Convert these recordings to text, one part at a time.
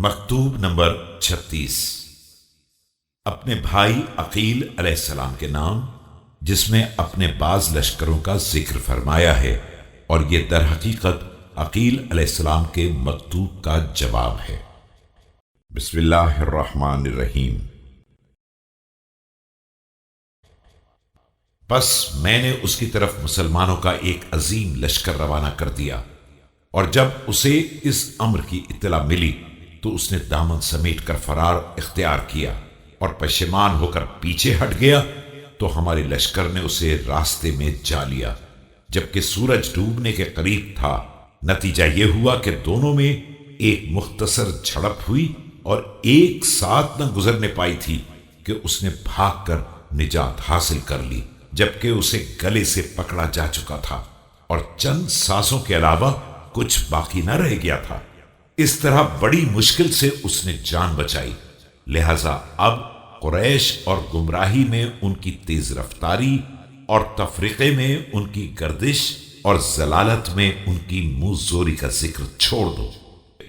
مکتوب نمبر 36 اپنے بھائی عقیل علیہ السلام کے نام، جس میں اپنے بعض لشکروں کا ذکر فرمایا ہے، اور یہ در حقیقت عقیل علیہ السلام کے مکتوب کا جواب ہے۔ بسم اللہ الرحمن الرحیم۔ پس میں نے اس کی طرف مسلمانوں کا ایک عظیم لشکر روانہ کر دیا، اور جب اسے اس امر کی اطلاع ملی تو اس نے دامن سمیٹ کر فرار اختیار کیا اور پشیمان ہو کر پیچھے ہٹ گیا، تو ہمارے لشکر نے اسے راستے میں جا لیا جبکہ سورج ڈوبنے کے قریب تھا۔ نتیجہ یہ ہوا کہ دونوں میں ایک مختصر جھڑپ ہوئی اور ایک ساتھ نہ گزرنے پائی تھی کہ اس نے بھاگ کر نجات حاصل کر لی، جبکہ اسے گلے سے پکڑا جا چکا تھا اور چند سانسوں کے علاوہ کچھ باقی نہ رہ گیا تھا۔ اس طرح بڑی مشکل سے اس نے جان بچائی، لہذا اب قریش اور گمراہی میں ان کی تیز رفتاری اور تفریقے میں ان کی گردش اور ضلالت میں ان کی منہ زوری کا ذکر چھوڑ دو۔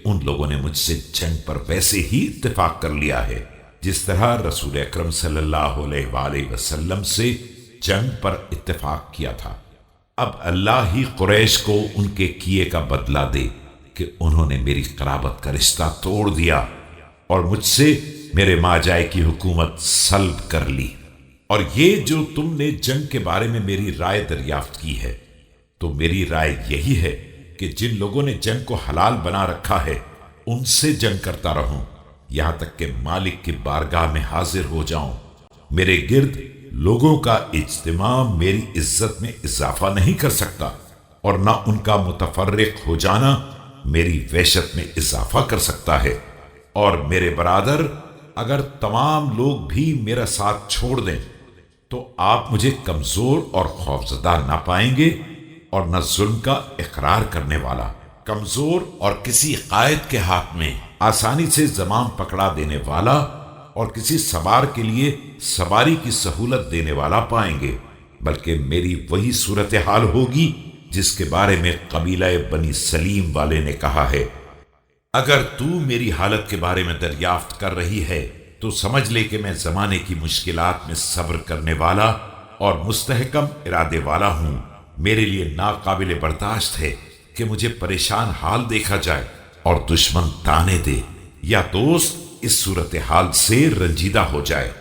ان لوگوں نے مجھ سے جنگ پر ویسے ہی اتفاق کر لیا ہے جس طرح رسول اکرم صلی اللہ علیہ وآلہ وسلم سے جنگ پر اتفاق کیا تھا۔ اب اللہ ہی قریش کو ان کے کیے کا بدلہ دے کہ انہوں نے میری قرابت کا رشتہ توڑ دیا اور مجھ سے میرے ماجائے کی حکومت سلب کر لی۔ اور یہ جو تم نے جنگ کے بارے میں میری رائے دریافت کی ہے، تو میری رائے یہی ہے کہ جن لوگوں نے جنگ کو حلال بنا رکھا ہے ان سے جنگ کرتا رہوں، یہاں تک کہ مالک کی بارگاہ میں حاضر ہو جاؤں۔ میرے گرد لوگوں کا اجتماع میری عزت میں اضافہ نہیں کر سکتا، اور نہ ان کا متفرق ہو جانا میری وحشت میں اضافہ کر سکتا ہے۔ اور میرے برادر، اگر تمام لوگ بھی میرا ساتھ چھوڑ دیں تو آپ مجھے کمزور اور خوفزدہ نہ پائیں گے، اور نہ ظلم کا اقرار کرنے والا، کمزور اور کسی قائد کے ہاتھ میں آسانی سے زمام پکڑا دینے والا، اور کسی سوار کے لیے سواری کی سہولت دینے والا پائیں گے، بلکہ میری وہی صورتحال ہوگی جس کے بارے میں قبیلہ بنی سلیم والے نے کہا ہے۔ اگر تو میری حالت کے بارے میں دریافت کر رہی ہے تو سمجھ لے کہ میں زمانے کی مشکلات میں صبر کرنے والا اور مستحکم ارادے والا ہوں۔ میرے لیے ناقابل برداشت ہے کہ مجھے پریشان حال دیکھا جائے اور دشمن تانے دے، یا دوست اس صورتحال سے رنجیدہ ہو جائے۔